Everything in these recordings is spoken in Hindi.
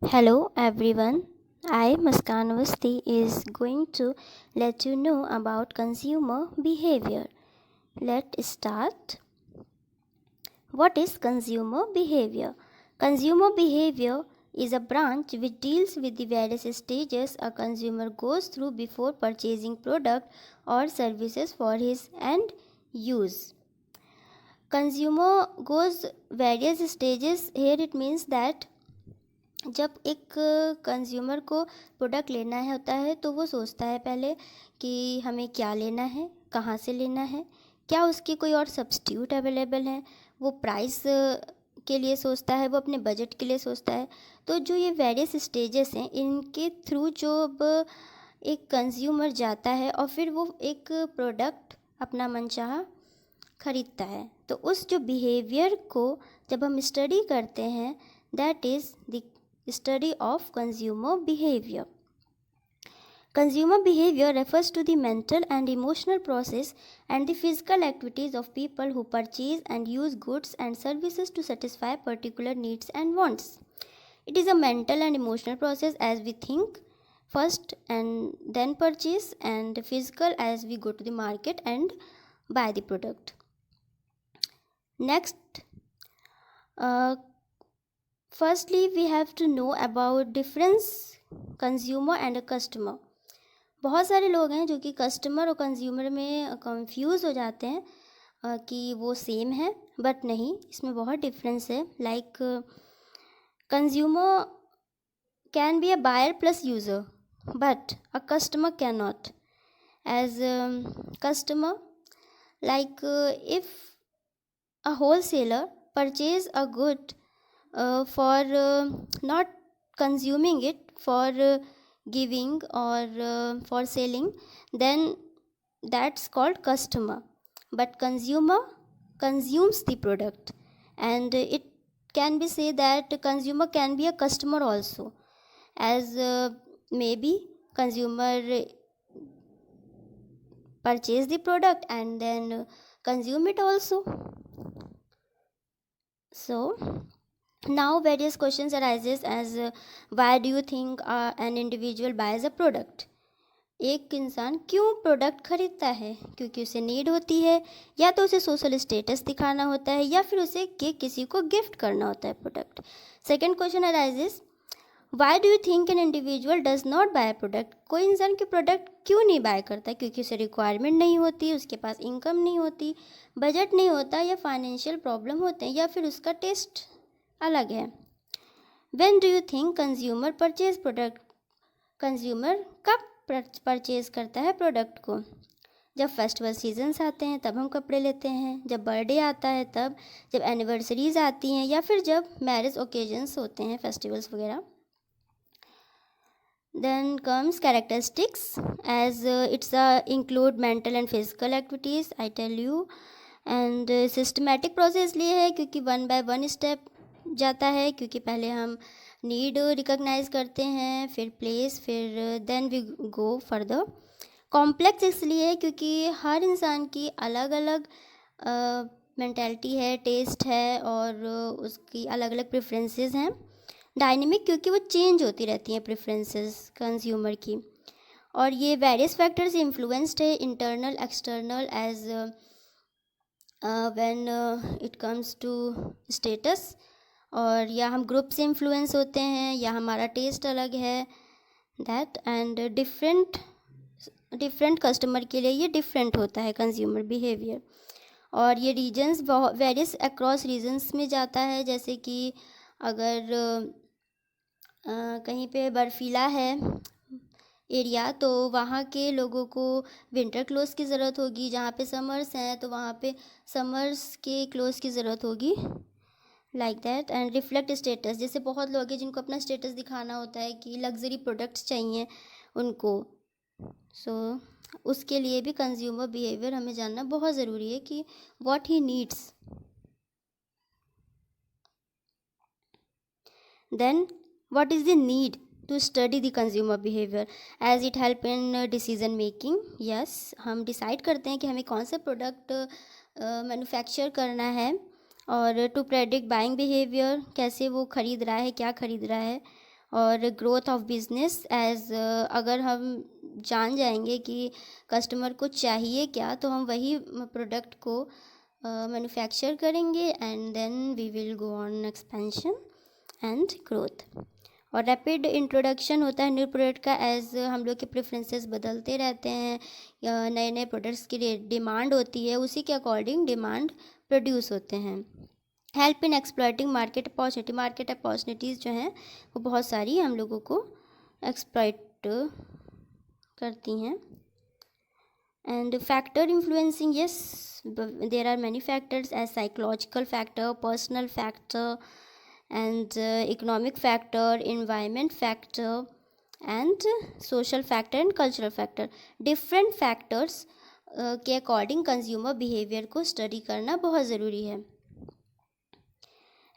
Hello everyone. I, Muskan Awasthi, is going to let you know about consumer behavior. Let's start. What is consumer behavior? Consumer behavior is a branch which deals with the various stages a consumer goes through before purchasing product or services for his end use. Consumer goes various stages. Here it means that जब एक कंज्यूमर को प्रोडक्ट लेना है होता है तो वो सोचता है पहले कि हमें क्या लेना है, कहाँ से लेना है, क्या उसकी कोई और सब्स्टिट्यूट अवेलेबल है, वो प्राइस के लिए सोचता है, वो अपने बजट के लिए सोचता है। तो जो ये वेरियस स्टेजेस हैं इनके थ्रू जो अब एक कंज्यूमर जाता है और फिर वो एक प्रोडक्ट अपना मनचाहा खरीदता है, तो उस जो बिहेवियर को जब हम स्टडी करते हैं that is the study of consumer behavior. Consumer behavior refers to the mental and emotional process and the physical activities of people who purchase and use goods and services to satisfy particular needs and wants. It is a mental and emotional process as we think first and then purchase, and physical as we go to the market and buy the product. Next, firstly we have to know about difference consumer and a customer. बहुत सारे लोग हैं जो कि कस्टमर और कंज्यूमर में कंफ्यूज हो जाते हैं कि वो सेम है, बट नहीं, इसमें बहुत डिफरेंस है। Like consumer can be a buyer plus user but a customer can not. As customer, like if a wholesaler purchase a good for not consuming it, for giving or for selling, then that's called customer. But consumer consumes the product, and it can be say that consumer can be a customer also, as maybe consumer purchase the product and then consume it also. So now various questions arises as why do you think an individual buys a product? एक इंसान क्यों प्रोडक्ट खरीदता है? क्योंकि उसे नीड होती है, या तो उसे सोशल स्टेटस दिखाना होता है, या फिर उसे किसी को गिफ्ट करना होता है product. Second question arises, why do you think an individual does not by product? कोई इंसान के प्रोडक्ट क्यों नहीं बाय करता? क्योंकि उसे रिक्वायरमेंट नहीं होती, उसके पास इनकम नहीं होती, बजट नहीं होता, या फाइनेंशियल प्रॉब्लम होते हैं, या फिर उसका टेस्ट अलग है। When do you think consumer purchase product? Consumer कब परचेज करता है प्रोडक्ट को? जब फेस्टिवल सीजन्स आते हैं तब हम कपड़े लेते हैं, जब बर्थडे आता है तब, जब एनिवर्सरीज आती हैं, या फिर जब मैरिज ओकेजन्स होते हैं, फेस्टिवल्स वगैरह। Then comes characteristics as its include mental and physical activities, I tell you. And systematic process लिए है क्योंकि वन बाय वन स्टेप जाता है, क्योंकि पहले हम नीड रिकॉग्नाइज करते हैं, फिर प्लेस, फिर then we go further. Complex इसलिए है क्योंकि हर इंसान की अलग अलग मेंटालिटी है, टेस्ट है, और उसकी अलग अलग प्रेफरेंसेस हैं। डायनेमिक क्योंकि वो चेंज होती रहती हैं प्रेफरेंसेस कंज्यूमर की, और ये वेरियस फैक्टर्स इन्फ्लुएंस्ड है, internal external, as when it comes to status, और या हम ग्रुप से इन्फ्लुएंस होते हैं, या हमारा टेस्ट अलग है, दैट। एंड डिफरेंट कस्टमर के लिए ये डिफरेंट होता है कंज्यूमर बिहेवियर, और ये रीजन्स वेरियस अक्रॉस रीजन्स में जाता है। जैसे कि अगर कहीं पे बर्फीला है एरिया तो वहाँ के लोगों को विंटर क्लोथ्स की ज़रूरत होगी, जहाँ पे समर्स हैं तो वहाँ पे समर्स के क्लोथ्स की ज़रूरत होगी, like that. And reflect status, जैसे बहुत लोग हैं जिनको अपना स्टेटस दिखाना होता है कि लग्जरी प्रोडक्ट्स चाहिए उनको, सो उसके लिए भी कंज्यूमर बिहेवियर हमें जानना बहुत ज़रूरी है कि what he needs. Then what is the need to study the consumer behaviour as it help in decision making. Yes, हम डिसाइड करते हैं कि हमें कौन सा प्रोडक्ट मैन्युफैक्चर करना है, और टू प्रेडिक्ट बाइंग बिहेवियर, कैसे वो ख़रीद रहा है, क्या ख़रीद रहा है, और ग्रोथ ऑफ बिजनेस एज अगर हम जान जाएंगे कि कस्टमर को चाहिए क्या, तो हम वही प्रोडक्ट को मैन्युफैक्चर करेंगे and then we will go on expansion and growth. और रैपिड इंट्रोडक्शन होता है न्यू प्रोडक्ट का, एज हम लोग के प्रेफरेंसेस बदलते रहते हैं, नए नए प्रोडक्ट्स की डिमांड होती है, उसी के अकॉर्डिंग डिमांड प्रोड्यूस होते हैं। Help in exploiting market opportunities जो हैं वो बहुत सारी हम लोगों को एक्सप्लॉइट करती हैं। And factor influencing, yes, there are many factors as psychological factor, personal factor and economic factor, environment factor and social factor and cultural factor। different factors के अकॉर्डिंग कंज्यूमर बिहेवियर को स्टडी करना बहुत ज़रूरी है।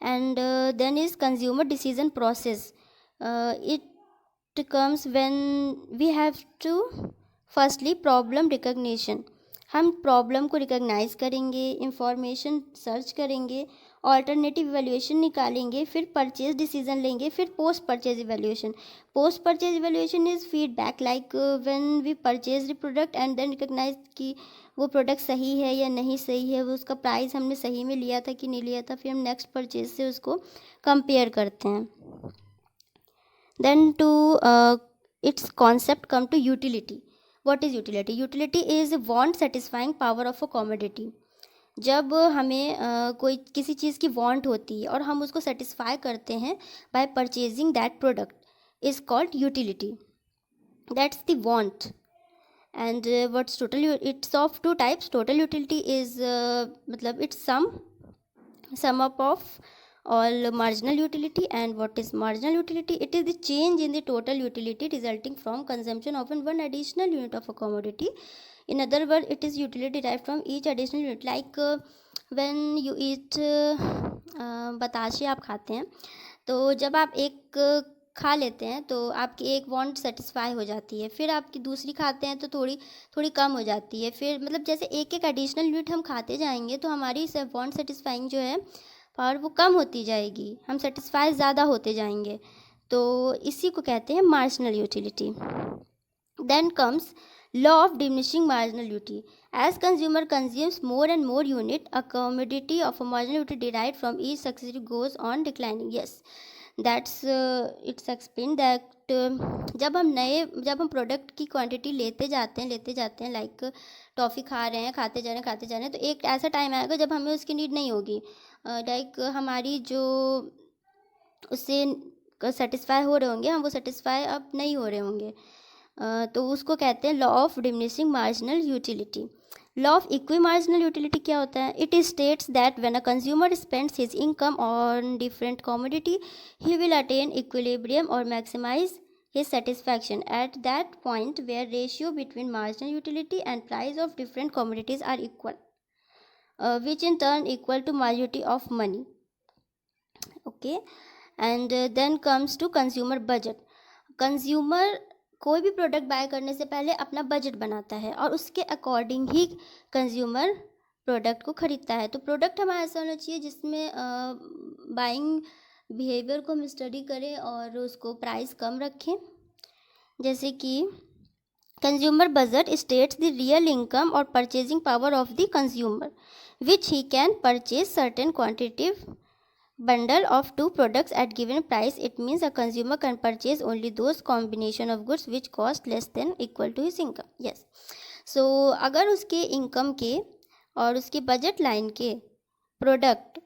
And then is consumer decision process, it comes when we have to firstly problem recognition, हम प्रॉब्लम को रिकग्नाइज करेंगे, इंफॉर्मेशन सर्च करेंगे, ऑल्टरनेटिव इवैल्यूएशन निकालेंगे, फिर परचेज डिसीजन लेंगे, फिर post purchase evaluation. Post purchase evaluation is feedback, like when we purchase the product and then recognize कि वो प्रोडक्ट सही है या नहीं सही है, वो उसका प्राइस हमने सही में लिया था कि नहीं लिया था, फिर हम नेक्स्ट परचेज से उसको कंपेयर करते हैं। Then to its concept come to utility. What is utility? Utility is want satisfying power of a commodity. जब हमें कोई किसी चीज़ की वांट होती है और हम उसको सेटिस्फाई करते हैं bye purchasing that product is called utility, that's the want. And what's total, it's of two types. Total utility is मतलब it's sum up of all marginal utility. And what is marginal utility? It is the change in the total utility resulting from consumption of one additional unit of a commodity. In other words, it is utility derived from each additional unit, like when you eat बताशे आप खाते हैं, तो जब आप एक खा लेते हैं तो आपकी एक वांट सेटिस्फाई हो जाती है, फिर आपकी दूसरी खाते हैं तो थोड़ी थोड़ी कम हो जाती है, फिर मतलब जैसे एक एक एडिशनल यूनिट हम खाते जाएंगे तो हमारी वांट सेटिस्फाइंग जो है पावर वो कम होती जाएगी, हम सेटिस्फाई ज़्यादा होते जाएंगे, तो इसी को कहते हैं marginal utility. Then comes law of diminishing marginal utility. As consumer consumes more and more unit, a commodity of a marginal utility derived from each successive goes on declining. Yes, that's it's explained that जब हम प्रोडक्ट की क्वांटिटी लेते जाते हैं लाइक टॉफ़ी खा रहे हैं, खाते जा रहे हैं, तो एक ऐसा टाइम आएगा जब हमें उसकी नीड नहीं होगी, लाइक हमारी जो उससे सेटिस्फाई हो रहे होंगे हम वो सेटिस्फाई अब नहीं हो रहे होंगे, तो उसको कहते हैं law of diminishing marginal utility. Law of equi marginal utility क्या होता है? It states that when a consumer spends his income on different commodity he will attain equilibrium और maximise his satisfaction at that point where ratio between marginal utility and price of different commodities are equal, which in turn equal to majority of money. Okay, and then comes to consumer budget. Consumer कोई भी प्रोडक्ट बाय करने से पहले अपना बजट बनाता है और उसके अकॉर्डिंग ही कंज्यूमर प्रोडक्ट को ख़रीदता है। तो प्रोडक्ट हमारा ऐसा होना चाहिए जिसमें बाइंग बिहेवियर को हम स्टडी करें और उसको प्राइस कम रखें। जैसे कि consumer budget states the real income और purchasing power of the consumer which he can purchase certain quantitative bundle of two products at given price. It means a consumer can purchase only those combination of goods which cost less than equal to his income. Yes, so अगर उसके इनकम के और उसके बजट लाइन के प्रोडक्ट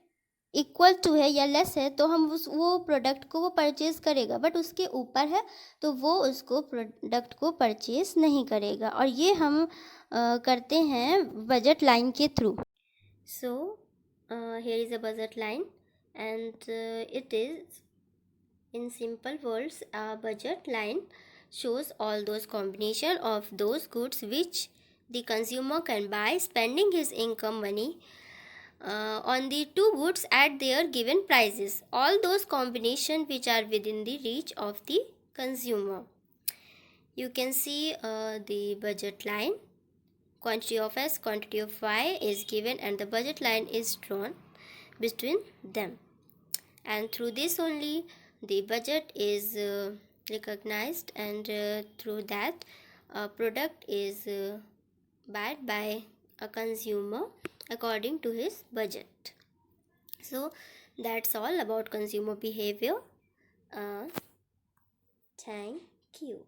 इक्वल टू है या लेस है तो हम वो प्रोडक्ट को वो परचेज़ करेगा, बट उसके ऊपर है तो वो उसको प्रोडक्ट को परचेज़ नहीं करेगा, और ये हम करते हैं बजट लाइन के through. So here is a budget line and it is, in simple words, a budget line shows all those combination of those goods which the consumer can buy spending his income money on the two goods at their given prices, all those combination which are within the reach of the consumer. You can see the budget line, quantity of X, quantity of Y is given and the budget line is drawn between them, and through this only the budget is recognized, and through that a product is bought by a consumer according to his budget. So that's all about consumer behavior. Thank you.